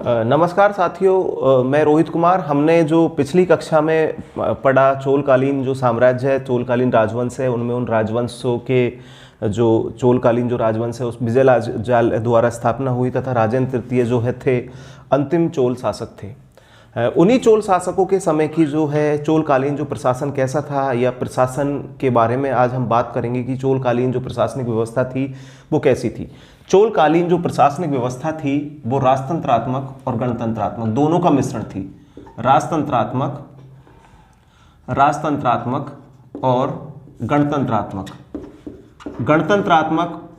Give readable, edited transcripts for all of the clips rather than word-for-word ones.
नमस्कार साथियों, मैं रोहित कुमार। हमने जो पिछली कक्षा में पढ़ा चोलकालीन जो साम्राज्य है, चोलकालीन राजवंश है, उनमें उन राजवंशों के जो चोलकालीन जो राजवंश है उस विजय जाल द्वारा स्थापना हुई तथा राजेंद्र तृतीय जो है थे अंतिम चोल शासक थे। उन्हीं चोल शासकों के समय की जो है चोलकालीन जो प्रशासन कैसा था या प्रशासन के बारे में आज हम बात करेंगे कि चोलकालीन जो प्रशासनिक व्यवस्था थी वो कैसी थी। चोलकालीन जो प्रशासनिक व्यवस्था थी वो राजतंत्रात्मक और गणतंत्रात्मक दोनों का मिश्रण थी। राजतंत्रात्मक और गणतंत्रात्मक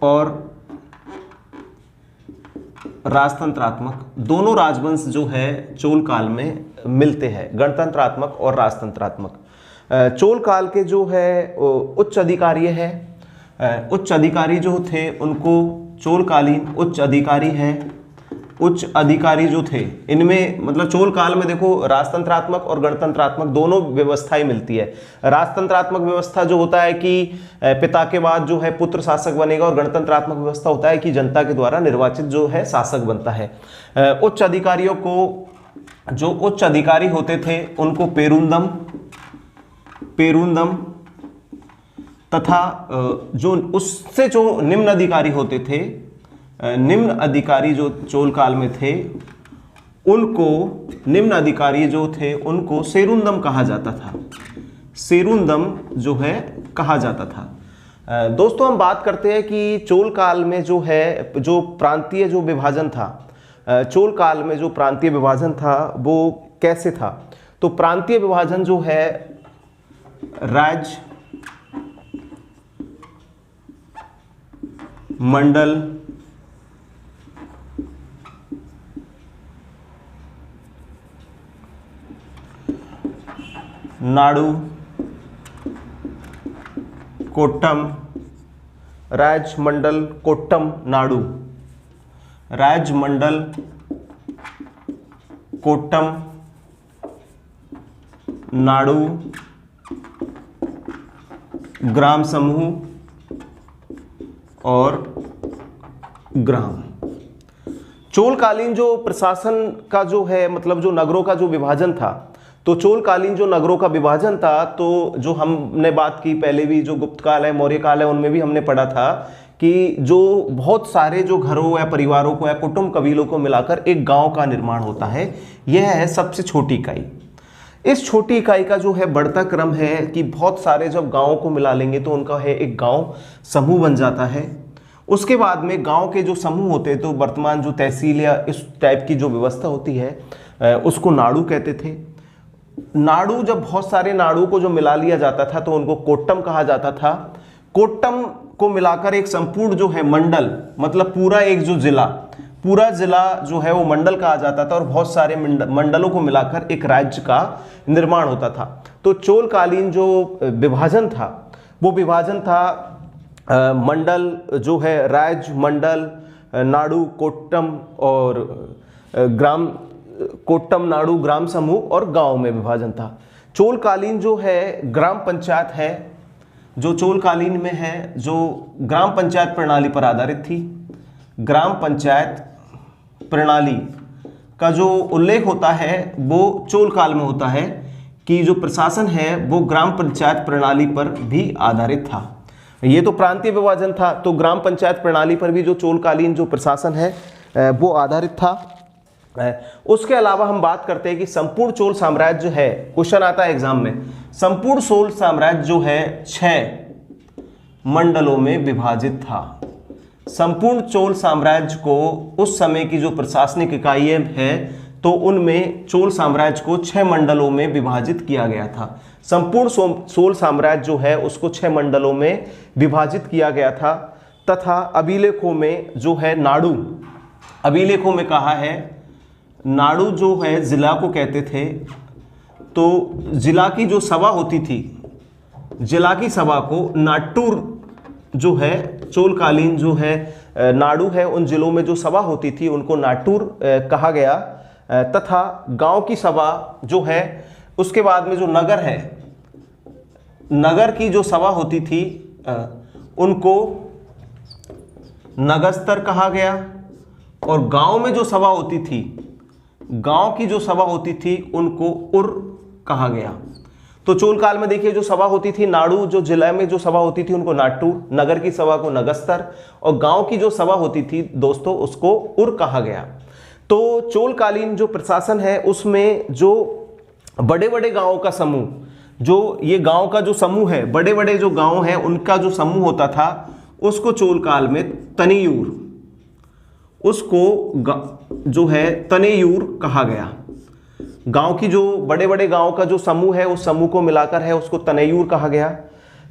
और राजतंत्रात्मक दोनों राजवंश जो है चोल काल में मिलते हैं, गणतंत्रात्मक और राजतंत्रात्मक। चोल काल के जो है उच्च अधिकारी है, उच्च अधिकारी जो थे उनको चोलकालीन उच्च अधिकारी जो थे इनमें मतलब चोल काल में देखो राजतंत्रात्मक और गणतंत्रात्मक दोनों व्यवस्थाएं मिलती है। राजतंत्रात्मक व्यवस्था जो होता है कि पिता के बाद जो है पुत्र शासक बनेगा और गणतंत्रात्मक व्यवस्था होता है कि जनता के द्वारा निर्वाचित जो है शासक बनता है। उच्च अधिकारियों को, जो उच्च अधिकारी होते थे उनको पेरुंदम तथा जो उससे जो निम्न अधिकारी होते थे, निम्न अधिकारी जो चोल काल में थे उनको, निम्न अधिकारी जो थे उनको सेरुंदम कहा जाता था। सेरुंदम जो है कहा जाता था। दोस्तों हम बात करते हैं कि चोल काल में जो है जो प्रांतीय जो विभाजन था, चोल काल में जो प्रांतीय विभाजन था वो कैसे था। तो प्रांतीय विभाजन जो है राज्य, मंडल, नाडु, कोट्टम, राज्य मंडल कोट्टम नाडु, राज्य मंडल कोट्टम नाडु, ग्राम समूह और ग्राम। चोलकालीन जो प्रशासन का जो है मतलब जो नगरों का जो विभाजन था, तो चोलकालीन जो नगरों का विभाजन था, तो जो हमने बात की पहले भी, जो गुप्त काल है, मौर्य काल है, उनमें भी हमने पढ़ा था कि जो बहुत सारे जो घरों या परिवारों को या कुटुंब कबीलों को मिलाकर एक गांव का निर्माण होता है। यह है सबसे छोटी इकाई। इस छोटी इकाई का जो है बढ़ता क्रम है कि बहुत सारे जब गांवों को मिला लेंगे तो उनका है एक गांव समूह बन जाता है। उसके बाद में गांव के जो समूह होते हैं, तो वर्तमान जो तहसील या इस टाइप की जो व्यवस्था होती है उसको नाडु कहते थे। नाडु, जब बहुत सारे नाडु को जो मिला लिया जाता था तो उनको कोट्टम कहा जाता था। कोट्टम को मिलाकर एक संपूर्ण जो है मंडल, मतलब पूरा एक जो जिला, पूरा जिला जो है वो मंडल कहा जाता था और बहुत सारे मंडलों को मिलाकर एक राज्य का निर्माण होता था। तो चोलकालीन जो विभाजन था वो विभाजन था मंडल जो है राज्य, मंडल, नाडु, कोट्टम और ग्राम, कोट्टम, नाडु, ग्राम समूह और गांव में विभाजन था। चोलकालीन जो है ग्राम पंचायत है, जो चोलकालीन में है, जो ग्राम पंचायत प्रणाली पर आधारित थी। ग्राम पंचायत प्रणाली का जो उल्लेख होता है वो चोल काल में होता है कि जो प्रशासन है वो ग्राम पंचायत प्रणाली पर भी आधारित था। ये तो प्रांतीय विभाजन था, तो ग्राम पंचायत प्रणाली पर भी जो चोलकालीन जो प्रशासन है वो आधारित था। उसके अलावा हम बात करते हैं कि संपूर्ण चोल साम्राज्य है, क्वेश्चन आता है एग्जाम में, संपूर्ण चोल साम्राज्य जो है 6 मंडलों में विभाजित था। संपूर्ण चोल साम्राज्य को उस समय की जो प्रशासनिक इकाइयां हैं तो उनमें चोल साम्राज्य को 6 मंडलों में विभाजित किया गया था। संपूर्ण चोल साम्राज्य जो है उसको 6 मंडलों में विभाजित किया गया था। तथा अभिलेखों में जो है नाडु, अभिलेखों में कहा है नाडु जो है जिला को कहते थे। तो जिला की जो सभा होती थी, जिला की सभा को नाटुर जो है चोलकालीन जो है नाडु है, उन जिलों में जो सभा होती थी उनको नाटुर कहा गया। तथा गांव की सभा जो है, उसके बाद में जो नगर है, नगर की जो सभा होती थी उनको नगस्तर कहा गया। और गांव में जो सभा होती थी गांव की जो सभा होती थी उनको उर कहा गया। तो चोल काल में देखिए जो सभा होती थी नाड़ू, जो जिला में जो सभा होती थी उनको नाटूर, नगर की सभा को नगस्तर, और गांव की जो सभा होती थी दोस्तों उसको उर कहा गया। तो चोलकालीन जो प्रशासन है उसमें जो बड़े बड़े गांवों का समूह, जो ये गांव का जो समूह है, बड़े बड़े जो गांव हैं उनका जो समूह होता था उसको चोल काल में तनेयूर, उसको जो है तनेयूर कहा गया। गांव की जो बड़े बड़े गांव का जो समूह है उस समूह को मिलाकर है उसको तनेयूर कहा गया।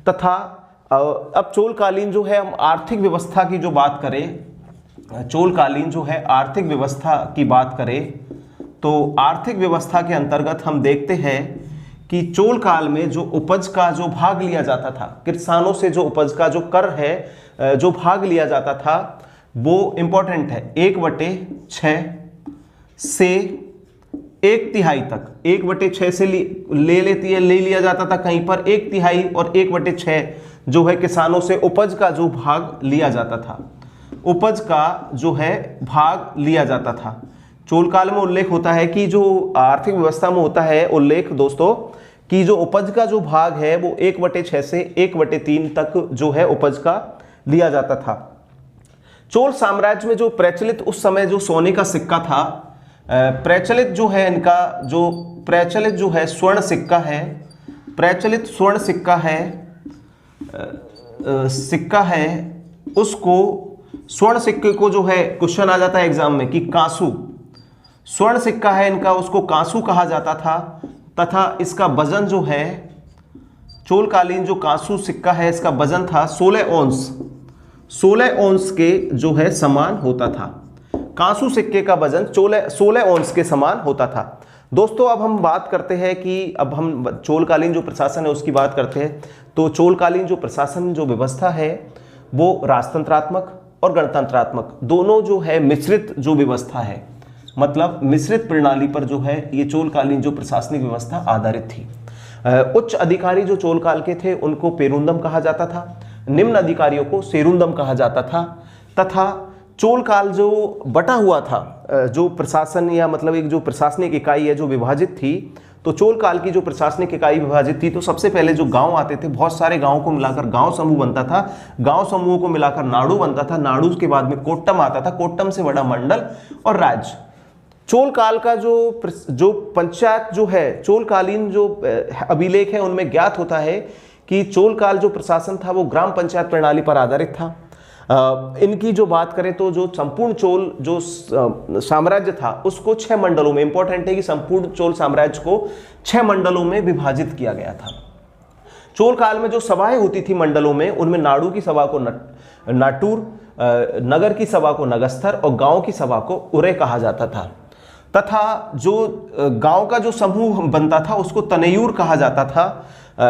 तथा अब चोलकालीन जो है हम आर्थिक व्यवस्था की जो बात करें, चोलकालीन जो है आर्थिक व्यवस्था की बात करें तो आर्थिक व्यवस्था के अंतर्गत हम देखते हैं कि चोल काल में जो उपज का जो भाग लिया जाता था, किसानों से जो उपज का जो कर है जो भाग लिया जाता था वो इंपॉर्टेंट है, 1/6 से 1/3 तक, 1/6 से ले लिया जाता था कहीं पर 1/3 और 1/6 जो है किसानों से उपज का जो भाग लिया जाता था, उपज का जो है भाग लिया जाता था। चोल काल में उल्लेख होता है कि जो आर्थिक व्यवस्था में होता है उल्लेख दोस्तों कि जो उपज का जो भाग है वो 1/6 से 1/3 तक जो है उपज का लिया जाता था। चोल साम्राज्य में जो प्रचलित उस समय जो सोने का सिक्का था, प्रचलित जो है इनका जो प्रचलित जो है स्वर्ण सिक्का है, प्रचलित स्वर्ण सिक्का है उसको स्वर्ण सिक्के को जो है क्वेश्चन आ जाता है एग्जाम में कि कांसू, स्वर्ण सिक्का है इनका उसको कांसू कहा जाता था। तथा इसका वजन जो है चोलकालीन जो कांसू सिक्का है इसका वजन था 16 औंस के जो है समान होता था। कांसू सिक्के का वजन 16 औंस के समान होता था। दोस्तों अब हम बात करते हैं कि अब हम चोलकालीन जो प्रशासन है उसकी बात करते हैं। तो चोलकालीन जो प्रशासन जो व्यवस्था है वो राजतंत्रात्मक और गणतंत्रात्मक दोनों जो है मिश्रित जो व्यवस्था है, मतलब मिश्रित प्रणाली पर जो है ये चोलकालीन जो प्रशासनिक व्यवस्था आधारित थी। उच्च अधिकारी जो चोल काल के थे उनको पेरुंदम कहा जाता था, निम्न अधिकारियों को सेरुंदम कहा जाता था। तथा चोल काल जो बटा हुआ था, जो प्रशासन या मतलब एक जो प्रशासनिक इकाई है जो विभाजित थी, तो चोल काल की जो प्रशासनिक इकाई विभाजित थी तो सबसे पहले जो गांव आते थे, बहुत सारे गांवों को मिलाकर गांव समूह बनता था, गांव समूहों को मिलाकर नाडू बनता था, नाडू के बाद में कोट्टम आता था, कोट्टम से बड़ा मंडल और राज्य। चोल काल का जो पंचायत जो है, चोलकालीन जो अभिलेख है उनमें ज्ञात होता है कि चोल काल जो प्रशासन था वो ग्राम पंचायत प्रणाली पर आधारित था। इनकी जो बात करें तो जो संपूर्ण चोल जो साम्राज्य था उसको 6 मंडलों में, इंपॉर्टेंट है कि संपूर्ण चोल साम्राज्य को 6 मंडलों में विभाजित किया गया था। चोल काल में जो सभाएं होती थी मंडलों में, उनमें नाडू की सभा को नाटूर, नगर की सभा को नगस्तर और गांव की सभा को उरे कहा जाता था। तथा जो गांव का जो समूह बनता था उसको तनेयूर कहा जाता था।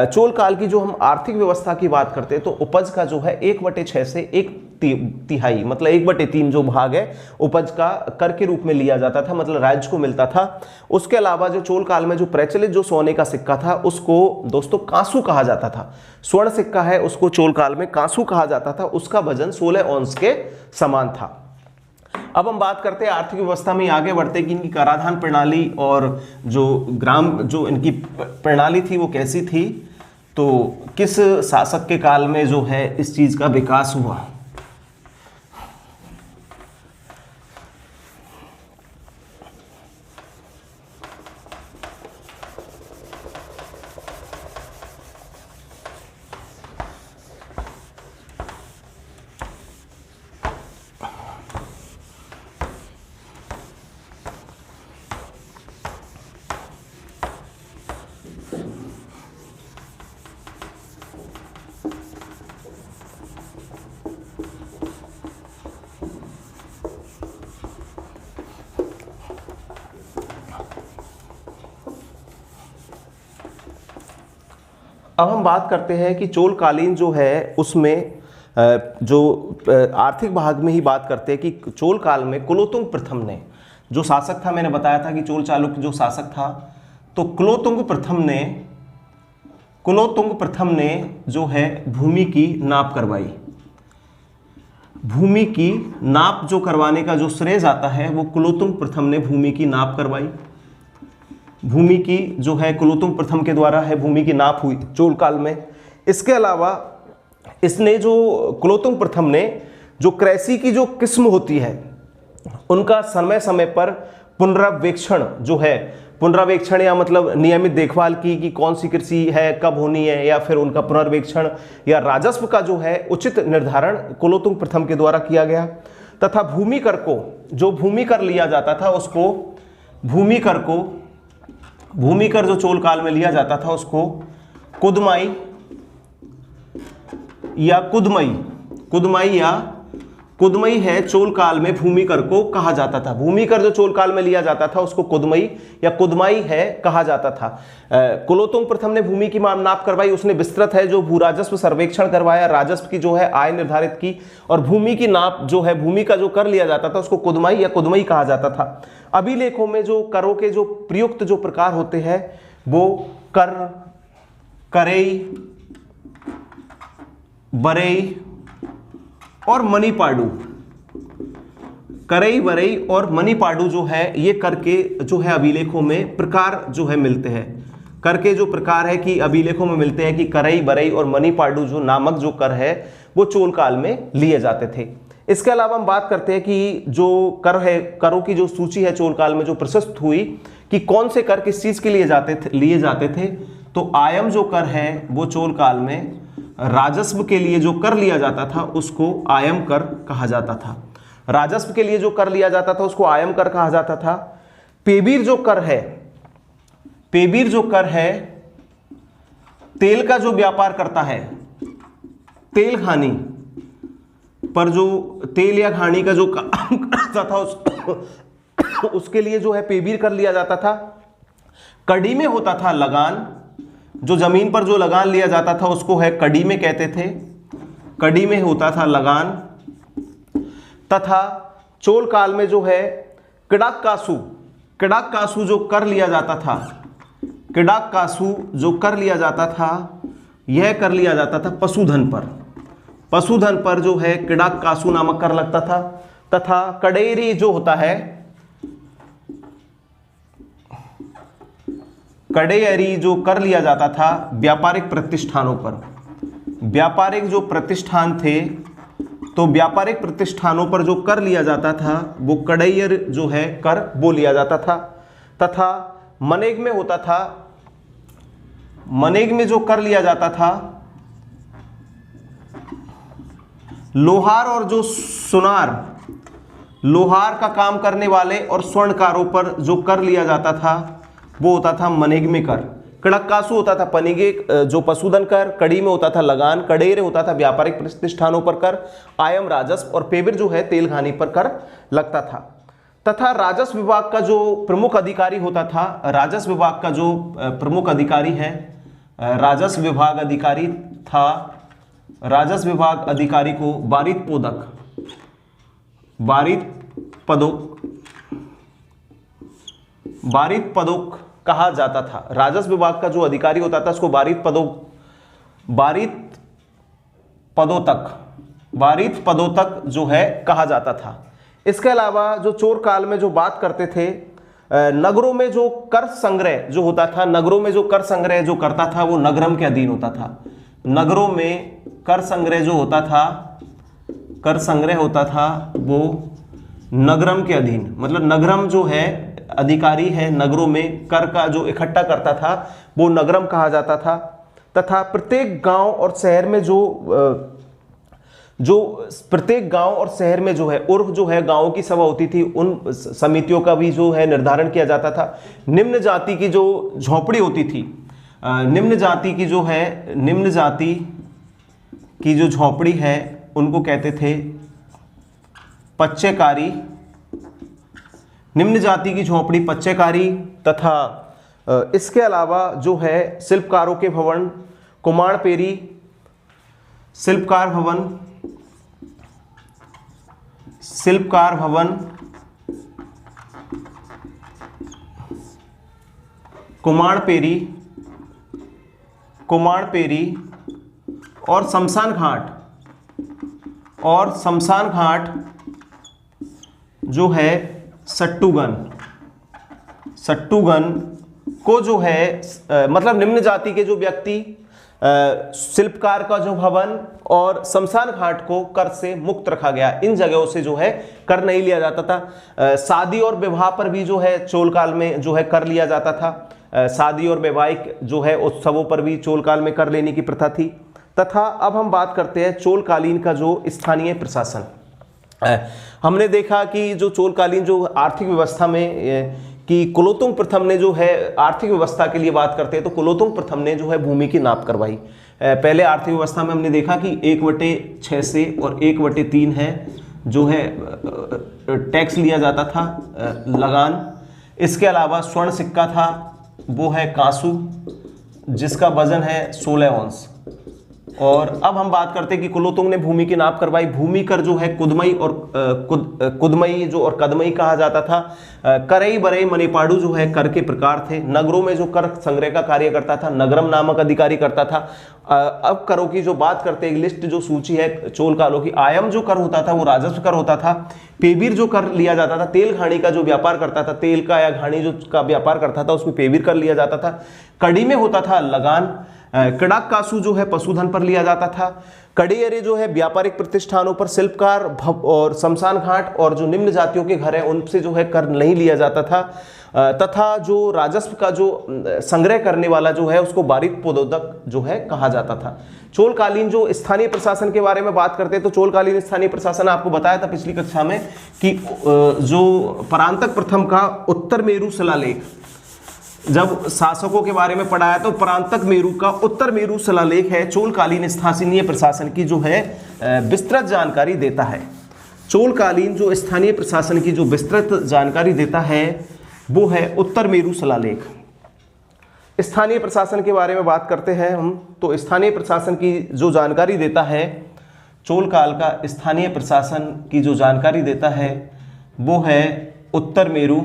चोल काल की जो हम आर्थिक व्यवस्था की बात करते हैं तो उपज का जो है 1/6 से 1/3 मतलब 1/3 जो भाग है उपज का कर के रूप में लिया जाता था, मतलब राज्य को मिलता था। उसके अलावा जो चोल काल में जो प्रचलित जो सोने का सिक्का था उसको दोस्तों कांसू कहा जाता था। स्वर्ण सिक्का है उसको चोल काल में कांसू कहा जाता था, उसका वजन 16 औंस के समान था। अब हम बात करते हैं आर्थिक व्यवस्था में आगे बढ़ते कि इनकी कराधान प्रणाली और जो ग्राम जो इनकी प्रणाली थी वो कैसी थी, तो किस शासक के काल में जो है इस चीज का विकास हुआ। अब हम बात करते हैं कि चोलकालीन जो है उसमें जो आर्थिक भाग में ही बात करते हैं कि चोल काल में कुलोत्तुंग प्रथम ने जो शासक था, मैंने बताया था कि चोल चालुक्य जो शासक था, तो कुलोत्तुंग प्रथम ने जो है भूमि की नाप करवाई। भूमि की नाप जो करवाने का जो श्रेय जाता है वो कुलोत्तुंग प्रथम ने भूमि की नाप करवाई। भूमि की जो है कुलोत्तुंग प्रथम के द्वारा है भूमि की नाप हुई चोल काल में। इसके अलावा इसने जो कुलोत्तुंग प्रथम ने जो कृषि की जो किस्म होती है उनका समय समय पर पुनरावेक्षण जो है, पुनरावेक्षण या मतलब नियमित देखभाल की कि कौन सी कृषि है कब होनी है, या फिर उनका पुनर्वेक्षण या राजस्व का जो है उचित निर्धारण कुलोत्तुंग प्रथम के द्वारा किया गया। तथा भूमि कर को, जो भूमि कर लिया जाता था उसको, भूमि कर जो चोल काल में लिया जाता था उसको कुदमाई या कुदमई है चोल काल में भूमि कर को कहा जाता था। भूमि कर जो चोल काल में लिया जाता था उसको कुदमई या कुदमाई है कहा जाता था। कुलोत्तुंग प्रथम ने भूमि की नाप करवाई, उसने विस्तृत है जो भू राजस्व सर्वेक्षण करवाया, राजस्व की जो है आय निर्धारित की, और भूमि की नाप जो है भूमि का जो कर लिया जाता था उसको कुदमाई या कुदमई कहा जाता था। अभिलेखों में जो करों के जो प्रयुक्त जो प्रकार होते हैं वो कर, करई, बरई और मणिपाडु, करई बरई और मणिपाडु जो है ये कर के जो है अभिलेखों में प्रकार जो है मिलते हैं। कर के जो प्रकार है कि अभिलेखों में मिलते हैं कि करई बरई और मणिपाडु जो नामक जो कर है वो चोल काल में लिए जाते थे। इसके अलावा हम बात करते हैं कि जो कर है, करों की जो सूची है चोल काल में जो प्रशस्त हुई कि कौन से कर किस चीज के लिए लिए जाते थे। तो आयम जो कर है वो चोल काल में राजस्व के लिए जो कर लिया जाता था उसको आयम कर कहा जाता था। राजस्व के लिए जो कर लिया जाता था उसको आयम कर कहा जाता था। पेबीर जो कर है तेल का जो व्यापार करता है, तेल घानी पर जो तेल या घानी का जो काम करता था उसके लिए जो है पेबीर कर लिया जाता था। कड़ी में होता था लगान, जो जमीन पर जो लगान लिया जाता था उसको है कड़ी में कहते थे, कड़ी में होता था लगान। तथा चोल काल में जो है किड़ाक कासू जो कर लिया जाता था, किड़ाक कासू जो कर लिया जाता था यह कर लिया जाता था पशुधन पर जो है किड़ाक कासू नामक कर लगता था। तथा कड़ेरी जो होता है, कड़ेयरी जो कर लिया जाता था व्यापारिक प्रतिष्ठानों पर, व्यापारिक जो प्रतिष्ठान थे तो व्यापारिक प्रतिष्ठानों पर जो कर लिया जाता था वो कड़ैयर जो है कर वो लिया जाता था। तथा मनेग में होता था, मनेग में जो कर लिया जाता था लोहार और जो सुनार, लोहार का काम करने वाले और स्वर्णकारों पर जो कर लिया जाता था वो होता था मनेग में कर। कड़क्कासु होता था पनिगे जो पशुधन कर, कड़ी में होता था लगान, कड़ेरे होता था व्यापारिक प्रतिष्ठानों पर कर, आयम राजस्व और पेबिर जो है तेल घानी पर कर लगता था। तथा राजस्व विभाग का जो प्रमुख अधिकारी होता था, राजस्व विभाग का जो प्रमुख अधिकारी है, राजस्व विभाग अधिकारी था, राजस्व विभाग अधिकारी को बारित पदोक कहा जाता था। राजस्व विभाग का जो अधिकारी होता था उसको बारित पदोतक जो है कहा जाता था। इसके अलावा जो चोल काल में जो बात करते थे, नगरों में जो कर संग्रह जो होता था, नगरों में जो कर संग्रह जो करता था वो नगरम के अधीन होता था। नगरों में कर संग्रह जो होता था, कर संग्रह होता था वो नगरम के अधीन, मतलब नगरम जो है अधिकारी है नगरों में कर का जो इकट्ठा करता था वो नगरम कहा जाता था। तथा प्रत्येक गांव और शहर में प्रत्येक गांव और शहर में जो है उर्फ जो है गांवों की सभा होती थी, उन समितियों का भी जो है निर्धारण किया जाता था। निम्न जाति की जो झोपड़ी होती थी, निम्न जाति की जो झोपड़ी है उनको कहते थे पच्चेकारी, निम्न जाति की झोपड़ी पच्चेकारी। तथा इसके अलावा जो है शिल्पकारों के भवन, कुमाणपेरी शिल्पकार भवन, कुमाणपेरी और और शमशान घाट जो है सट्टूगन को जो है मतलब निम्न जाति के जो व्यक्ति शिल्पकार का जो भवन और शमशान घाट को कर से मुक्त रखा गया। इन जगहों से जो है कर नहीं लिया जाता था। शादी और विवाह पर भी जो है चोल काल में जो है कर लिया जाता था। शादी और वैवाहिक जो है उत्सवों पर भी चोल काल में कर लेने की प्रथा थी। तथा अब हम बात करते हैं चोल कालीन का जो स्थानीय प्रशासन। हमने देखा कि जो चोल कालीन जो आर्थिक व्यवस्था में कि कुलोत्तुंग प्रथम ने जो है आर्थिक व्यवस्था के लिए बात करते हैं तो कुलोत्तुंग प्रथम ने जो है भूमि की नाप करवाई। पहले आर्थिक व्यवस्था में हमने देखा कि 1/6 से और 1/3 है जो है टैक्स लिया जाता था, लगान। इसके अलावा स्वर्ण सिक्का था, वो है कांसू, जिसका वजन है 16 औंस। और अब हम बात करते हैं कि कुलोत्तुंग ने भूमि की नाप करवाई। भूमि कर जो है कुदमई और कुदमई जो और कदमई कहा जाता था। करई बरई मणिपाडु जो है कर के प्रकार थे। नगरों में जो कर संग्रह का कार्य करता था नगरम नामक अधिकारी करता था। अब करों की जो बात करते हैं, लिस्ट जो सूची है चोल कालों की, आयम जो कर होता था वो राजस्व कर होता था। पेबीर जो कर लिया जाता था, तेल घाणी का जो व्यापार करता था, तेल का या घाणी जो का व्यापार करता था उसमें पेबीर कर लिया जाता था। कड़ी में होता था लगान। कड़ाक कासू जो है पशुधन पर लिया जाता था। कड़ियरे जो है व्यापारिक प्रतिष्ठानों पर, शिल्पकार और शमशान घाट और जो निम्न जातियों के घर हैं उनसे जो है कर नहीं लिया जाता था। तथा जो राजस्व का जो संग्रह करने वाला जो है उसको बारिक पोदोदक जो है कहा जाता था। चोलकालीन जो स्थानीय प्रशासन के बारे में बात करते हैं तो चोलकालीन स्थानीय प्रशासन आपको बताया था पिछली कक्षा में कि जो परांतक प्रथम का उत्तर मेरु शिलालेख, जब शासकों के बारे में पढ़ाया तो परांतक मेरु का उत्तर मेरु शिलालेख है चोलकालीन स्थानीय प्रशासन की जो है विस्तृत जानकारी देता है। चोलकालीन जो स्थानीय प्रशासन की जो विस्तृत जानकारी देता है वो है उत्तर मेरु शिलालेख। स्थानीय प्रशासन के बारे में बात करते हैं हम तो स्थानीय प्रशासन की जो जानकारी देता है, चोल काल का स्थानीय प्रशासन की जो जानकारी देता है वो है उत्तर मेरु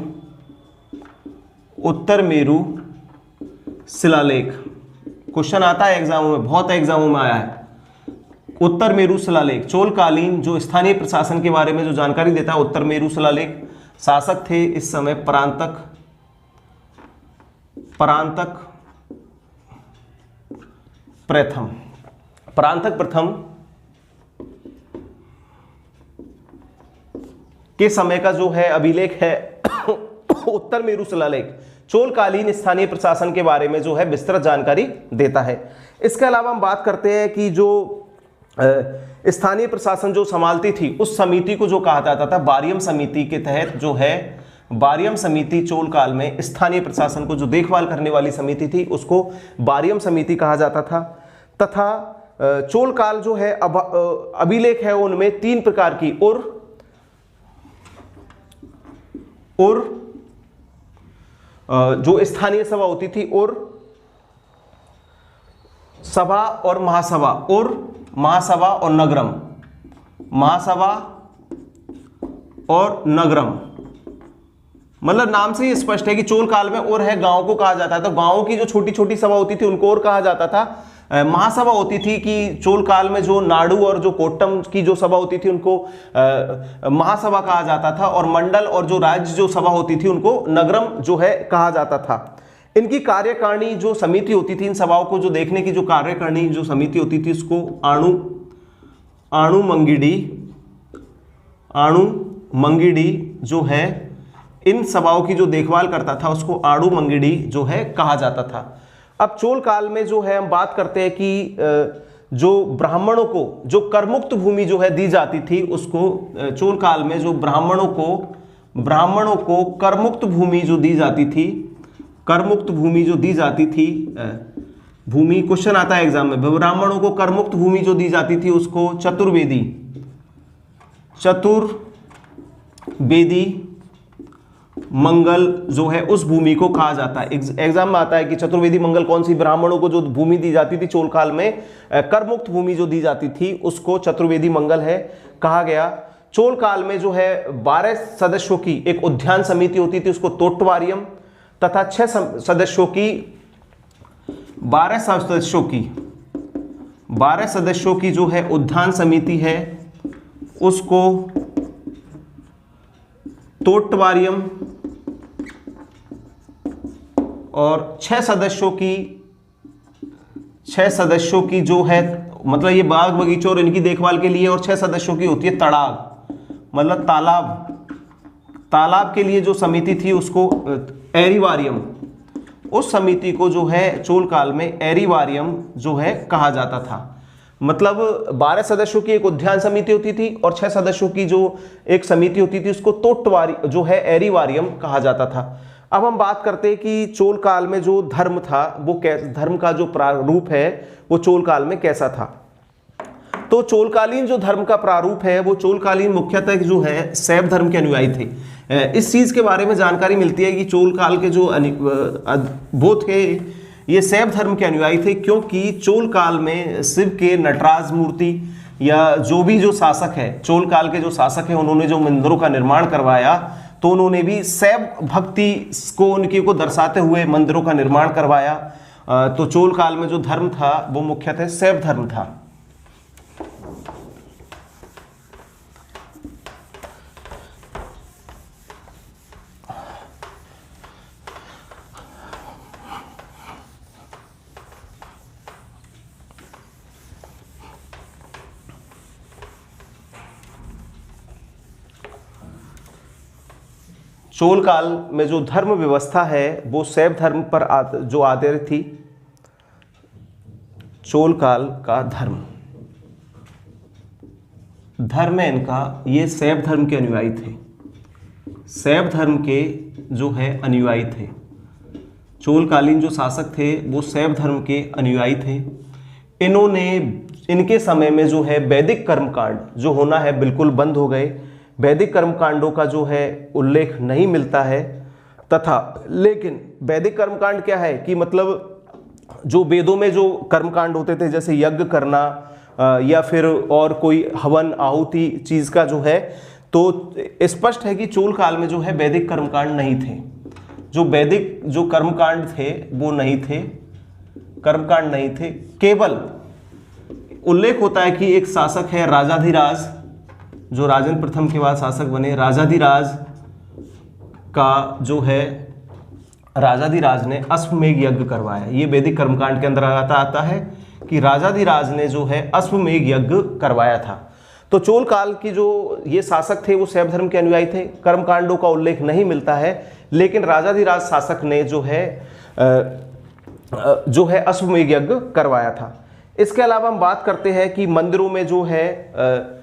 शिलालेख। क्वेश्चन आता है एग्जामों में, बहुत एग्जामों में आया है। उत्तर मेरु शिलालेख चोलकालीन जो स्थानीय प्रशासन के बारे में जो जानकारी देता है उत्तर मेरु शिलालेख। शासक थे इस समय परांतक प्रथम के समय का जो है अभिलेख है उत्तर मेरु शिलालेख। चोलकालीन स्थानीय प्रशासन के बारे में जो है विस्तृत जानकारी देता है। इसके अलावा हम बात करते हैं कि जो स्थानीय प्रशासन जो संभालती थी उस समिति को जो कहा जाता था बारियम समिति के तहत जो है बारियम समिति चोल काल में स्थानीय प्रशासन को जो देखभाल करने वाली समिति थी उसको बारियम समिति कहा जाता था। तथा चोल काल जो है अभिलेख है उनमें 3 प्रकार की और जो स्थानीय सभा होती थी और सभा और महासभा और नगरम, महासभा और नगरम। मतलब नाम से ही स्पष्ट है कि चोल काल में और है गांव को कहा जाता है। तो गांवों की जो छोटी छोटी सभा होती थी उनको और कहा जाता था। महासभा होती थी कि चोल काल में जो नाडु और जो कोट्टम की जो सभा होती थी उनको महासभा कहा जाता था। और मंडल और जो राज्य जो सभा होती थी उनको नगरम जो है कहा जाता था। इनकी कार्यकारिणी जो समिति होती थी, इन सभाओं को जो देखने की जो कार्यकारिणी जो समिति होती थी उसको आणु मंगिडी जो है इन सभाओं की जो देखभाल करता था उसको आणु मंगिडी जो है कहा जाता था। अब चोल काल में जो है हम बात करते हैं कि जो ब्राह्मणों को जो करमुक्त भूमि जो है दी जाती थी उसको चोल काल में जो ब्राह्मणों को करमुक्त भूमि जो दी जाती थी भूमि, क्वेश्चन आता है एग्जाम में, ब्राह्मणों को करमुक्त भूमि जो दी जाती थी उसको चतुर्वेदी मंगल जो है उस भूमि को कहा जाता है। एग्जाम में आता है कि चतुर्वेदी मंगल कौन सी, ब्राह्मणों को जो भूमि दी जाती थी चोल काल में करमुक्त भूमि जो दी जाती थी उसको चतुर्वेदी मंगल है कहा गया। चोल काल में जो है 12 सदस्यों की एक उद्यान समिति होती थी उसको तोट्टवारियम, तथा 6 सदस्यों की 12 सदस्यों की जो है उद्यान समिति है उसको तोट्टवारियम और 6 सदस्यों की जो है, मतलब ये बाग बगीचों और इनकी देखभाल के लिए, और 6 सदस्यों की होती है तड़ाग, मतलब तालाब के लिए जो समिति थी उसको एरिवारियम, उस समिति को जो है चोल काल में एरिवारियम जो है कहा जाता था। मतलब 12 सदस्यों की एक उद्यान समिति होती थी और 6 सदस्यों की जो एक समिति होती थी उसको तोट्टवारी जो है एरिवारियम कहा जाता था। अब हम बात करते हैं कि चोल काल में जो धर्म था वो धर्म का जो प्रारूप है वो चोल काल में कैसा था। तो चोलकालीन जो धर्म का प्रारूप है वो चोलकालीन मुख्यतः जो है शैव धर्म के अनुयायी थे। इस चीज के बारे में जानकारी मिलती है कि चोल काल के जो वो थे ये शैव धर्म के अनुयायी थे, क्योंकि चोल काल में शिव के नटराज मूर्ति या जो भी जो शासक है, चोल काल के जो शासक है, उन्होंने जो मंदिरों का निर्माण करवाया तो उन्होंने भी शैव भक्ति को उनकी को दर्शाते हुए मंदिरों का निर्माण करवाया। तो चोल काल में जो धर्म था वो मुख्यतः शैव धर्म था। चोल काल में जो धर्म व्यवस्था है वो शैव धर्म पर जो आधारित थी। चोल काल का धर्म है इनका, ये शैव धर्म के अनुयायी थे, शैव धर्म के जो है अनुयायी थे। चोलकालीन जो शासक थे वो शैव धर्म के अनुयायी थे। इन्होंने इनके समय में जो है वैदिक कर्मकांड जो होना है बिल्कुल बंद हो गए, वैदिक कर्मकांडों का जो है उल्लेख नहीं मिलता है। तथा लेकिन वैदिक कर्मकांड क्या है कि मतलब जो वेदों में जो कर्मकांड होते थे जैसे यज्ञ करना या फिर और कोई हवन आहुति चीज का जो है, तो स्पष्ट है कि चोल काल में जो है वैदिक कर्मकांड नहीं थे। जो वैदिक जो कर्मकांड थे वो नहीं थे, कर्मकांड नहीं थे। केवल उल्लेख होता है कि एक शासक है राजाधिराज, जो राजेंद्र प्रथम के बाद शासक बने, राजाधिराज का जो है राजाधिराज ने अश्वमेघ यज्ञ करवाया। ये वैदिक कर्मकांड के अंदर आता है कि राजाधिराज ने जो है अश्वमेघ यज्ञ करवाया था। तो चोल काल की जो ये शासक थे वो शैव धर्म के अनुयायी थे। कर्मकांडों का उल्लेख नहीं मिलता है, लेकिन राजाधिराज शासक ने जो है अश्वमेघ यज्ञ करवाया था। इसके अलावा हम बात करते हैं कि मंदिरों में जो है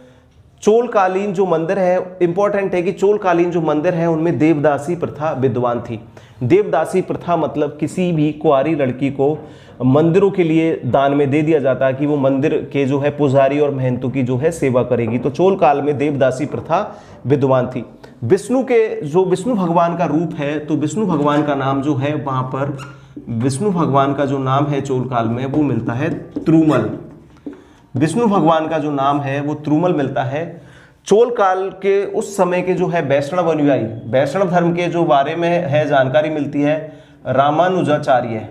चोलकालीन जो मंदिर है, इंपॉर्टेंट है कि चोलकालीन जो मंदिर है उनमें देवदासी प्रथा विद्यमान थी। देवदासी प्रथा मतलब किसी भी कुंवारी लड़की को मंदिरों के लिए दान में दे दिया जाता है कि वो मंदिर के जो है पुजारी और महंतों की जो है सेवा करेगी। तो चोल काल में देवदासी प्रथा विद्यमान थी। विष्णु के जो विष्णु भगवान का रूप है, तो विष्णु भगवान का नाम जो है वहां पर विष्णु भगवान का जो नाम है चोल काल में वो मिलता है त्रुमल। विष्णु भगवान का जो नाम है वो त्रुमल मिलता है। चोल काल के उस समय के जो है वैष्णव अनुयायी, वैष्णव धर्म के जो बारे में है जानकारी मिलती है रामानुजाचार्य,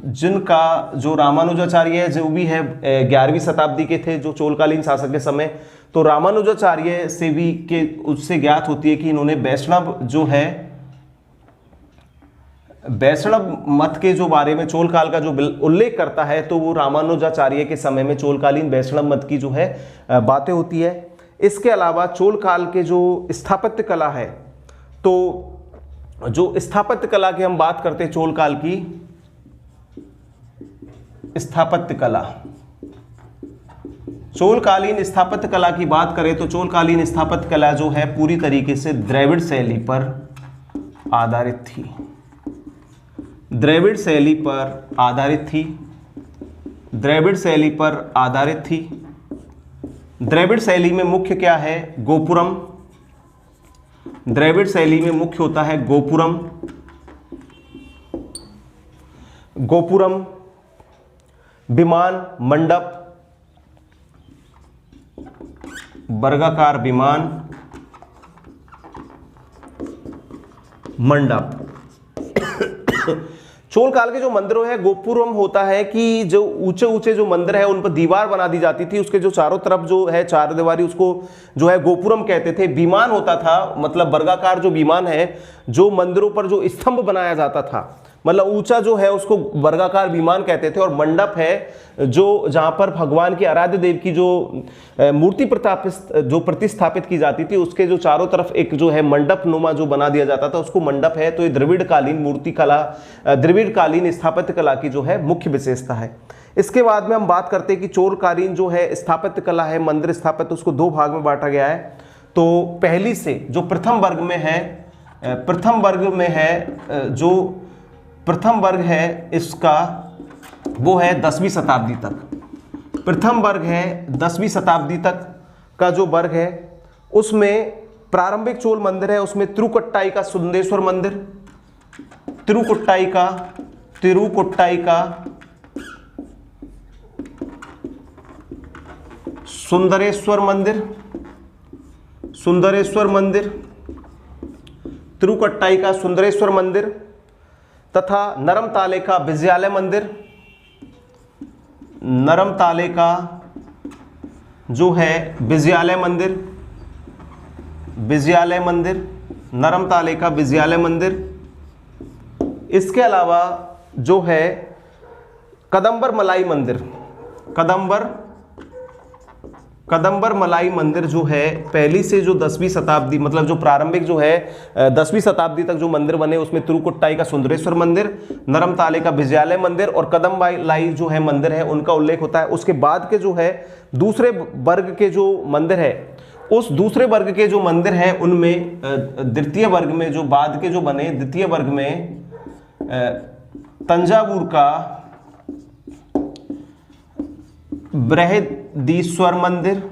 जिनका जो रामानुजाचार्य है जो भी है 11वीं शताब्दी के थे जो चोलकालीन शासक के समय। तो रामानुजाचार्य से भी के उससे ज्ञात होती है कि इन्होंने वैष्णव जो है वैष्णव मत के जो बारे में चोल काल का जो उल्लेख करता है तो वो रामानुजाचार्य के समय में चोलकालीन वैष्णव मत की जो है बातें होती है। इसके अलावा चोल काल के जो स्थापत्य कला है, तो जो स्थापत्य कला की हम बात करते हैं चोल काल की स्थापत्य कला, चोलकालीन स्थापत्य कला की बात करें तो चोलकालीन स्थापत्य कला जो है पूरी तरीके से द्रविड़ शैली पर आधारित थी। द्रविड़ शैली पर आधारित थी। द्रविड़ शैली पर आधारित थी। द्रविड़ शैली में मुख्य क्या है? गोपुरम। द्रविड़ शैली में मुख्य होता है गोपुरम। गोपुरम, विमान मंडप, वर्गाकार विमान मंडप। चोल काल के जो मंदिरों है गोपुरम होता है कि जो ऊंचे ऊंचे जो मंदिर है उन पर दीवार बना दी जाती थी, उसके जो चारों तरफ जो है चार दीवारी, उसको जो है गोपुरम कहते थे। विमान होता था, मतलब वर्गाकार जो विमान है, जो मंदिरों पर जो स्तंभ बनाया जाता था, मतलब ऊंचा जो है उसको वर्गाकार विमान कहते थे। और मंडप है जो जहां पर भगवान की आराध्य देव की जो मूर्ति प्रतिस्थापित की जाती थी, उसके जो चारों तरफ एक जो है मंडप नुमा जो बना दिया जाता था, उसको मंडप है। तो ये द्रविड़कालीन मूर्ति कला, द्रविड़कालीन स्थापत्य कला की जो है मुख्य विशेषता है। इसके बाद में हम बात करते हैं कि चोलकालीन जो है स्थापत्य कला है, मंदिर स्थापत्य, उसको दो भाग में बांटा गया है। तो पहली से जो प्रथम वर्ग में है, जो प्रथम वर्ग है इसका, वो है 10वीं शताब्दी तक। प्रथम वर्ग है 10वीं शताब्दी तक का जो वर्ग है, उसमें प्रारंभिक चोल मंदिर है, उसमें तिरुकोट्टाई का सुंदेश्वर मंदिर, तिरुकोट्टाई का सुंदरेश्वर मंदिर, तिरुकोट्टाई का सुंदरेश्वर मंदिर तथा नरमताले का विजयालय मंदिर, नरमताले का जो है विजयालय मंदिर, नरमताले का विजयालय मंदिर। इसके अलावा जो है कदंबर मलाई मंदिर, कदंबर मलाई मंदिर जो है पहली से जो 10वीं शताब्दी, मतलब जो प्रारंभिक जो है 10वीं शताब्दी तक जो मंदिर बने, उसमें तिरुकोट्टाई का सुंदरेश्वर मंदिर, नरमताले का विजयालय मंदिर और कदंबलाई जो है मंदिर है, उनका उल्लेख होता है। उसके बाद के जो है दूसरे वर्ग के जो मंदिर है, उस दूसरे वर्ग के जो मंदिर है उनमें द्वितीय वर्ग में जो बाद के जो बने, द्वितीय वर्ग में तंजावुर का बृहदीश्वर मंदिर,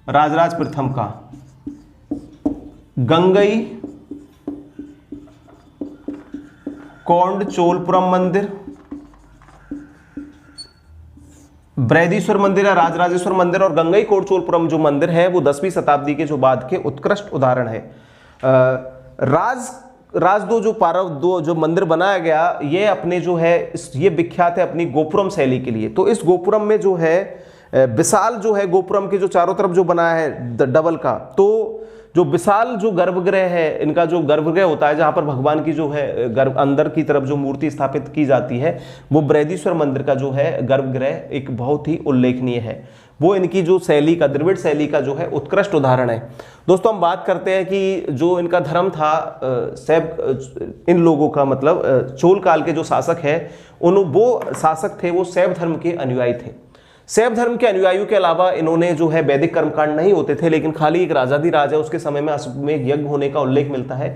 राजराज प्रथम का गंगई कोंड चोलपुरम मंदिर, बृहदीश्वर मंदिर है, राजराजेश्वर मंदिर और गंगई कोंड चोलपुरम जो मंदिर है वो 10वीं शताब्दी के जो बाद के उत्कृष्ट उदाहरण है। राजदो जो मंदिर बनाया गया, ये अपने जो है ये विख्यात है अपनी गोपुरम शैली के लिए। तो इस गोपुरम में जो है विशाल जो है गोपुरम के जो चारों तरफ जो बनाया है डबल का, तो जो विशाल जो गर्भगृह है, इनका जो गर्भगृह होता है जहां पर भगवान की जो है गर्भ अंदर की तरफ जो मूर्ति स्थापित की जाती है, वो बृहदीश्वर मंदिर का जो है गर्भगृह एक बहुत ही उल्लेखनीय है। वो इनकी जो शैली का, द्रविड़ शैली का जो है उत्कृष्ट उदाहरण है। दोस्तों हम बात करते हैं कि जो इनका धर्म था इन लोगों का, मतलब चोल काल के जो शासक है वो शासक थे वो शैव धर्म के अनुयायी थे। शैव धर्म के अनुयायियों के अलावा इन्होंने जो है वैदिक कर्मकांड नहीं होते थे, लेकिन खाली एक राजाधिराज है उसके समय में अश्वमेध यज्ञ होने का उल्लेख मिलता है।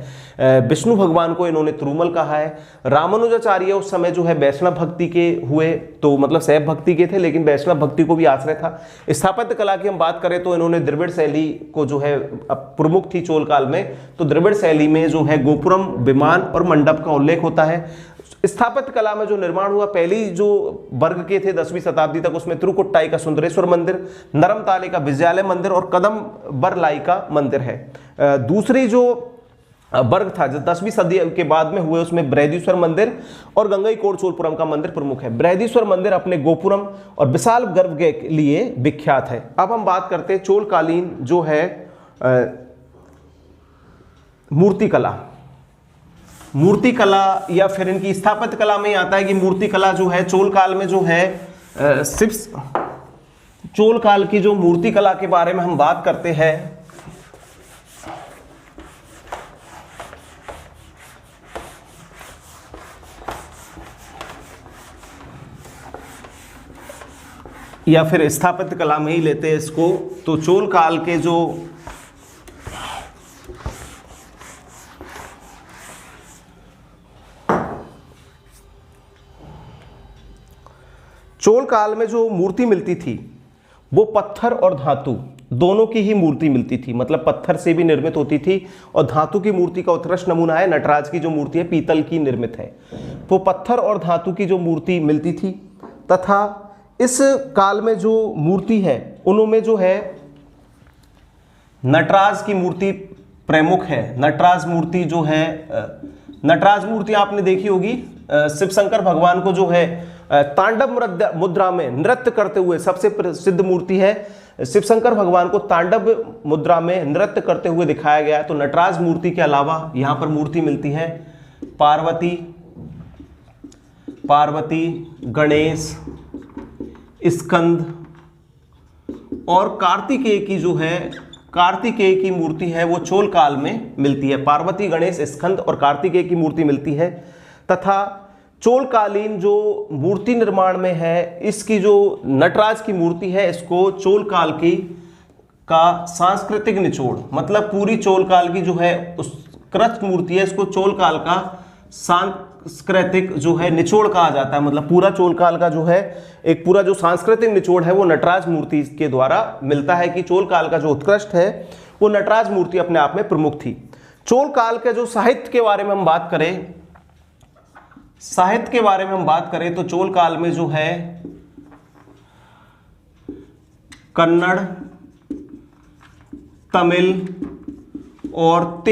विष्णु भगवान को इन्होंने तिरुमल कहा है। रामानुजाचार्य उस समय जो है वैष्णव भक्ति के हुए, तो मतलब शैव भक्ति के थे लेकिन वैष्णव भक्ति को भी आश्रय था। स्थापत्य कला की हम बात करें तो इन्होंने द्रविड़ शैली को जो है प्रमुख थी चोल काल में, तो द्रविड़ शैली में जो है गोपुरम, विमान और मंडप का उल्लेख होता है। स्थापत्य कला में जो निर्माण हुआ पहली जो वर्ग के थे 10वीं शताब्दी तक, उसमें तिरुकोट्टाई का सुंदरेश्वर मंदिर, नरमताले का विजयालय मंदिर और कदंबरलाई का मंदिर है। दूसरी जो वर्ग था जो 10वीं सदी के बाद में हुए, उसमें बृहदीश्वर मंदिर और गंगईकोंड चोलपुरम का मंदिर प्रमुख है। बृहदीश्वर मंदिर अपने गोपुरम और विशाल गर्भगृह के लिए विख्यात है। अब हम बात करते हैं चोलकालीन जो है मूर्ति कला या फिर इनकी स्थापत्य कला में ही आता है कि मूर्ति कला जो है चोल काल में जो है चोल काल की जो मूर्ति कला के बारे में हम बात करते हैं, या फिर स्थापत्य कला में ही लेते हैं इसको, तो चोल काल के जो चोल काल में जो मूर्ति मिलती थी वो पत्थर और धातु दोनों की ही मूर्ति मिलती थी, मतलब पत्थर से भी निर्मित होती थी और धातु की मूर्ति का उत्कृष्ट नमूना है नटराज की जो मूर्ति है, पीतल की निर्मित है। वो पत्थर और धातु की जो मूर्ति मिलती थी तथा इस काल में जो मूर्ति है उनमें जो है नटराज की मूर्ति प्रमुख है। नटराज मूर्ति जो है, नटराज मूर्ति आपने देखी होगी, शिव शंकर भगवान को जो है तांडव मुद्रा में नृत्य करते हुए, सबसे प्रसिद्ध मूर्ति है शिव शंकर भगवान को तांडव मुद्रा में नृत्य करते हुए दिखाया गया है। तो नटराज मूर्ति के अलावा यहाँ पर मूर्ति मिलती है पार्वती, गणेश, स्कंद और कार्तिकेय की जो है कार्तिकेय की मूर्ति है वो चोल काल में मिलती है। पार्वती, गणेश, स्कंद और कार्तिकेय की मूर्ति मिलती है। तथा चोलकालीन जो मूर्ति निर्माण में है, इसकी जो नटराज की मूर्ति है, इसको चोल काल की का सांस्कृतिक निचोड़, मतलब पूरी चोल काल की जो है उत्कृष्ट मूर्ति है, इसको चोल काल का सांस्कृतिक जो है निचोड़ कहा जाता है। मतलब पूरा चोल काल का जो है एक पूरा जो सांस्कृतिक निचोड़ है वो नटराज मूर्ति के द्वारा मिलता है कि चोल काल का जो उत्कृष्ट है वो नटराज मूर्ति अपने आप में प्रमुख थी। चोल काल के जो साहित्य के बारे में हम बात करें तो चोल काल में जो है कन्नड़, तमिल और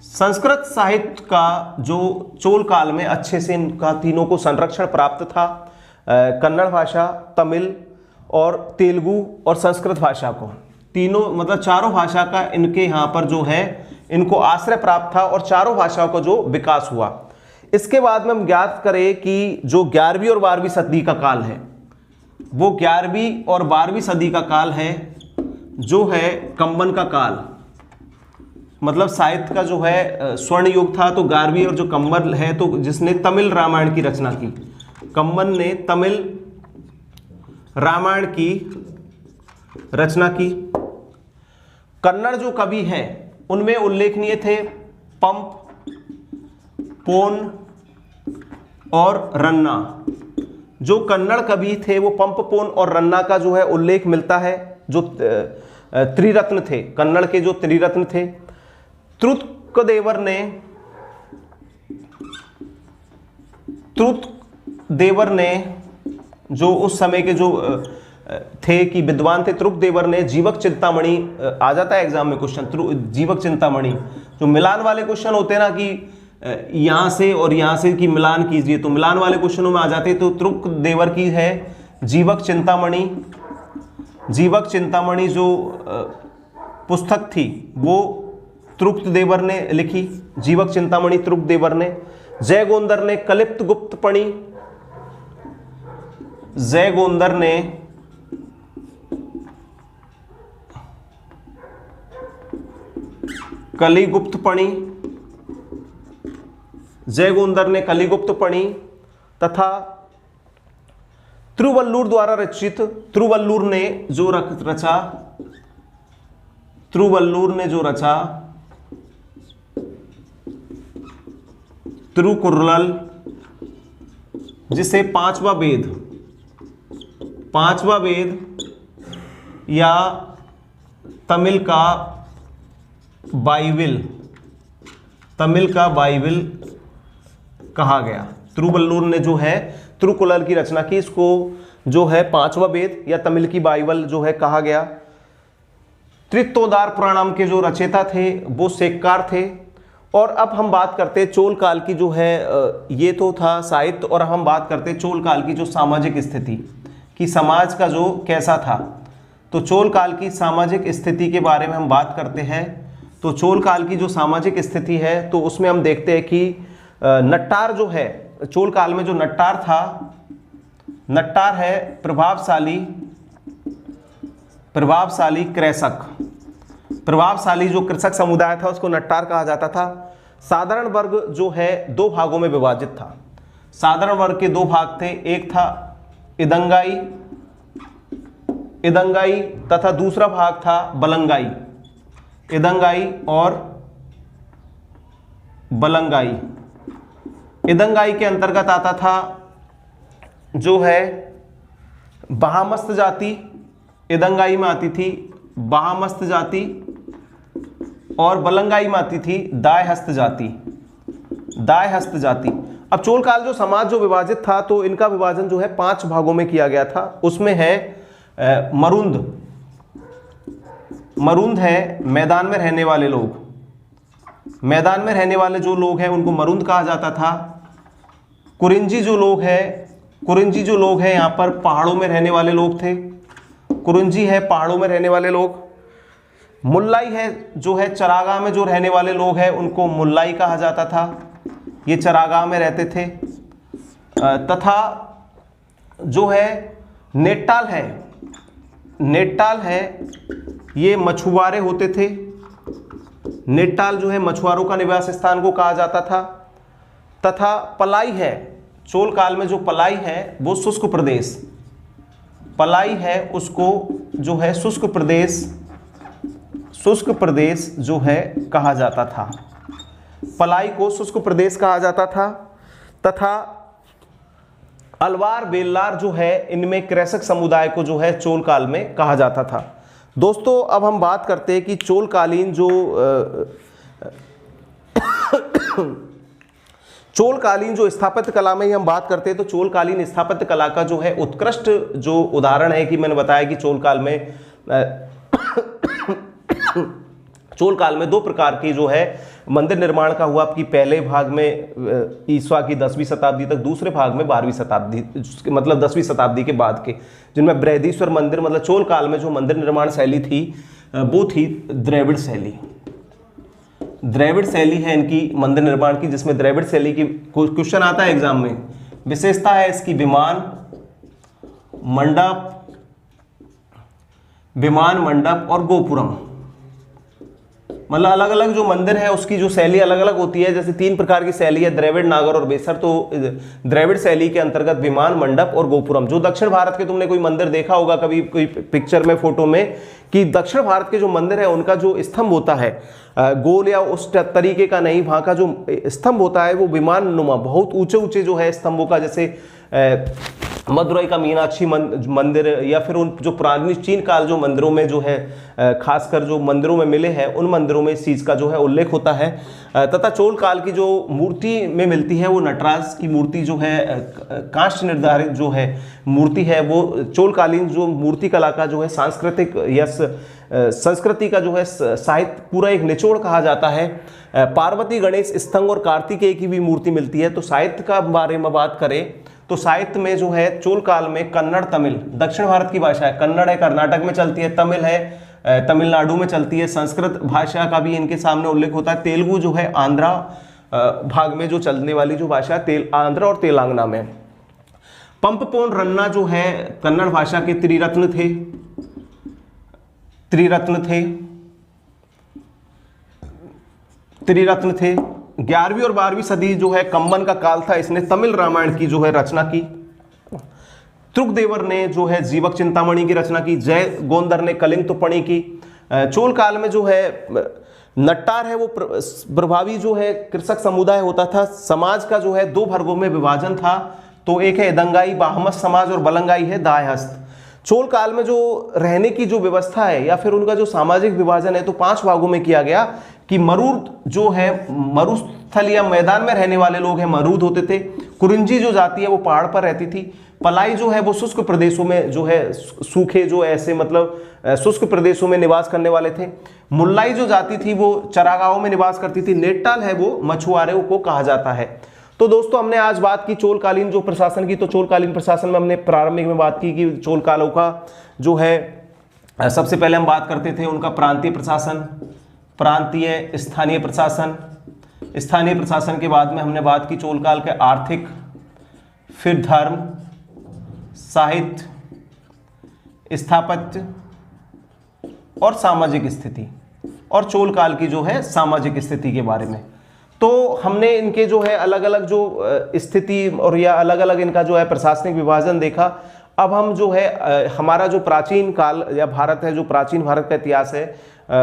संस्कृत साहित्य का जो चोल काल में अच्छे से इनका तीनों को संरक्षण प्राप्त था। कन्नड़ भाषा, तमिल और तेलुगु और संस्कृत भाषा को, तीनों मतलब चारों भाषा का इनके यहाँ पर जो है इनको आश्रय प्राप्त था और चारों भाषाओं का जो विकास हुआ। इसके बाद में हम ज्ञात करें कि जो 11वीं और 12वीं सदी का काल है वो 11वीं और 12वीं सदी का काल है जो है कंबन का काल। मतलब साहित्य का जो है स्वर्ण युग था। तो 11वीं और जो कंबन है तो जिसने तमिल रामायण की रचना की, कंबन ने तमिल रामायण की रचना की। कन्नड़ जो कवि हैं उनमें उल्लेखनीय थे पंप, पोन और रन्ना। जो कन्नड़ कवि थे वो पंप, पोन और रन्ना का जो है उल्लेख मिलता है, जो त्रिरत्न थे, कन्नड़ के जो त्रिरत्न थे। तुर्कदेवर ने जो उस समय के जो थे कि विद्वान थे, तुर्कदेवर ने जीवक चिंतामणि, आ जाता है एग्जाम में क्वेश्चन, जीवक चिंतामणि जो मिलान वाले क्वेश्चन होते हैं ना कि यहां से और यहां से की मिलान कीजिए, तो मिलान वाले क्वेश्चनों में आ जाते हैं। तो तुर्कदेवर की है जीवक चिंतामणि जो पुस्तक थी वो तुर्कदेवर ने लिखी, जीवक चिंतामणि तुर्कदेवर ने। जयगोंदर ने कलिप्त गुप्तपणि, जयगोंदर ने कलिगुप्तपणि तथा तिरुवल्लुर द्वारा रचित, तिरुवल्लुर ने जो रचा तिरुकुरल, जिसे पांचवा वेद या तमिल का बाइबिल कहा गया। तिरुवल्लुर ने जो है तिरुकुरल की रचना की, इसको जो है पांचवा वेद या तमिल की बाइबल जो है कहा गया। त्रित्वोदार प्राणाम के जो रचयिता थे वो सेक्कार थे। और अब हम बात करते हैं चोल काल की जो है, ये तो था साहित्य, और हम बात करते हैं चोल काल की जो सामाजिक स्थिति कि समाज का जो कैसा था। तो चोल काल की सामाजिक स्थिति के बारे में हम बात करते हैं। तो चोल काल की जो सामाजिक स्थिति है तो उसमें हम देखते हैं कि नट्टार जो है, चोल काल में जो नट्टार था, नट्टार है प्रभावशाली कृषक, प्रभावशाली जो कृषक समुदाय था उसको नट्टार कहा जाता था। साधारण वर्ग जो है दो भागों में विभाजित था। साधारण वर्ग के दो भाग थे, एक था इदंगाई तथा दूसरा भाग था बलंगाई। इदंगाई और बलंगाई। इदंगाई के अंतर्गत आता था जो है बहामस्त जाति, इदंगाई में आती थी बहामस्त जाति, और बलंगाई में आती थी दायहस्त जाति। अब चोल काल जो समाज जो विभाजित था तो इनका विभाजन जो है 5 भागों में किया गया था। उसमें है मरुंद है मैदान में रहने वाले लोग, मैदान में रहने वाले जो लोग हैं उनको मरुंद कहा जाता था। कुरिंजी जो लोग हैं यहाँ पर पहाड़ों में रहने वाले लोग थे। कुरिंजी है पहाड़ों में रहने वाले लोग। मुल्लाई है जो है चरागाह में जो रहने वाले लोग हैं उनको मुल्लाई कहा जाता था, ये चरागाह में रहते थे। तथा जो है नेटाल है ये मछुआरे होते थे। नेटाल जो है मछुआरों का निवास स्थान को कहा जाता था। तथा पलाई है, चोल काल में जो पलाई है वो शुष्क प्रदेश, पलाई है उसको जो है शुष्क प्रदेश जो है कहा जाता था, पलाई को शुष्क प्रदेश कहा जाता था। तथा अलवार बेल्लार जो है इनमें कृषक समुदाय को जो है चोल काल में कहा जाता था। दोस्तों अब हम बात करते हैं कि चोलकालीन जो स्थापत्य कला में ही हम बात करते हैं, तो चोलकालीन स्थापत्य कला का जो है उत्कृष्ट जो उदाहरण है कि मैंने बताया कि चोल काल में दो प्रकार की जो है मंदिर निर्माण का हुआ कि पहले भाग में ईसा की 10वीं शताब्दी तक, दूसरे भाग में 12वीं शताब्दी मतलब 10वीं शताब्दी के बाद के, जिनमें बृहदीश्वर मंदिर मतलब चोल काल में जो मंदिर निर्माण शैली थी वो थी द्रविड़ शैली। द्रविड़ शैली है इनकी मंदिर निर्माण की, जिसमें द्रविड़ शैली की क्वेश्चन आता है एग्जाम में। विशेषता है इसकी विमान मंडप और गोपुरम, मतलब अलग अलग जो मंदिर है उसकी जो शैली अलग अलग होती है। जैसे 3 प्रकार की शैली है, द्रविड़, नागर और बेसर। तो द्रविड़ शैली के अंतर्गत विमान, मंडप और गोपुरम। जो दक्षिण भारत के तुमने कोई मंदिर देखा होगा कभी कोई पिक्चर में, फोटो में, कि दक्षिण भारत के जो मंदिर है उनका जो स्तंभ होता है गोल या उस तरीके का नहीं, वहाँ का जो स्तंभ होता है वो विमान नुमा, बहुत ऊंचे ऊंचे जो है स्तंभों का, जैसे मदुरई का मीनाक्षी मंदिर या फिर उन जो पुरानी चीन काल जो मंदिरों में जो है खासकर जो मंदिरों में मिले हैं उन मंदिरों में इस चीज़ का जो है उल्लेख होता है। तथा चोल काल की जो मूर्ति में मिलती है वो नटराज की मूर्ति जो है कांस्य निर्धारित जो है मूर्ति है, वो चोलकालीन जो मूर्ति कला का जो है सांस्कृतिक या संस्कृति का जो है साहित्य पूरा एक निचोड़ कहा जाता है। पार्वती, गणेश, स्तंभ और कार्तिकेय की भी मूर्ति मिलती है। तो साहित्य का बारे में बात करें तो साहित्य में जो है चोल काल में कन्नड़, तमिल, दक्षिण भारत की भाषा है, कन्नड़ है कर्नाटक में चलती है, तमिल है तमिलनाडु में चलती है, संस्कृत भाषा का भी इनके सामने उल्लेख होता है, तेलुगु जो है आंध्रा भाग में जो चलने वाली जो भाषा आंध्रा और तेलंगाना में। पंपपोन रन्ना जो है कन्नड़ भाषा के त्रिरत्न थे। 11वीं और 12वीं सदी जो है कंबन का काल था, इसने तमिल रामायण की जो है रचना की। तुर्कदेवर ने जो है जीवक चिंतामणि की रचना की। जय गोंदर ने कलिंग तुपणी की। चोल काल में जो है नट्टार है वो प्रभावी जो है कृषक समुदाय होता था। समाज का जो है 2 वर्गों में विभाजन था, तो एक है दंगाई बाहमस समाज और बलंगाई है दायहस्त। चोल काल में जो रहने की जो व्यवस्था है या फिर उनका जो सामाजिक विभाजन है तो 5 भागों में किया गया कि मरूद जो है मरुस्थल या मैदान में रहने वाले लोग हैं मरूद होते थे। कुरिंजी जो जाति है वो पहाड़ पर रहती थी। पलाई जो है वो शुष्क प्रदेशों में जो है सूखे जो ऐसे मतलब शुष्क प्रदेशों में निवास करने वाले थे। मुल्लाई जो जाति थी वो चरागाहों में निवास करती थी। नेटाल है वो मछुआरों को कहा जाता है। तो दोस्तों हमने आज बात की चोलकालीन जो प्रशासन की, तो चोलकालीन प्रशासन में हमने प्रारंभिक में बात की कि चोल कालों का जो है सबसे पहले हम बात करते थे उनका प्रांतीय प्रशासन, प्रांतीय स्थानीय प्रशासन। स्थानीय प्रशासन के बाद में हमने बात की चोल काल के आर्थिक, फिर धर्म, साहित्य, स्थापत्य और सामाजिक स्थिति, और चोल काल की जो है सामाजिक स्थिति के बारे में। तो हमने इनके जो है अलग अलग जो स्थिति और या अलग अलग इनका जो है प्रशासनिक विभाजन देखा। अब हम जो है हमारा जो प्राचीन काल या भारत है, जो प्राचीन भारत का इतिहास है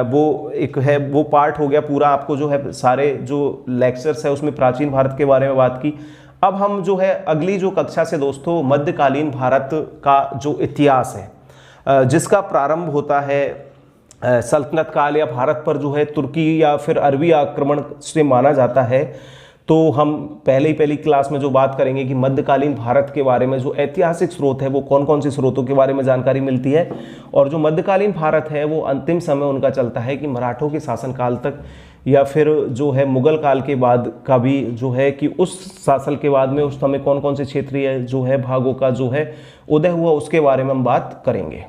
वो एक है, वो पार्ट हो गया पूरा। आपको जो है सारे जो लेक्चर्स है उसमें प्राचीन भारत के बारे में बात की। अब हम जो है अगली जो कक्षा से दोस्तों मध्यकालीन भारत का जो इतिहास है जिसका प्रारंभ होता है सल्तनत काल या भारत पर जो है तुर्की या फिर अरबी आक्रमण से माना जाता है। तो हम पहली क्लास में जो बात करेंगे कि मध्यकालीन भारत के बारे में जो ऐतिहासिक स्रोत है वो कौन कौन से स्रोतों के बारे में जानकारी मिलती है। और जो मध्यकालीन भारत है वो अंतिम समय उनका चलता है कि मराठों के शासनकाल तक या फिर जो है मुगल काल के बाद का भी जो है कि उस शासन के बाद में उस समय कौन कौन से क्षेत्रीय जो है भागों का जो है उदय हुआ, उसके बारे में हम बात करेंगे।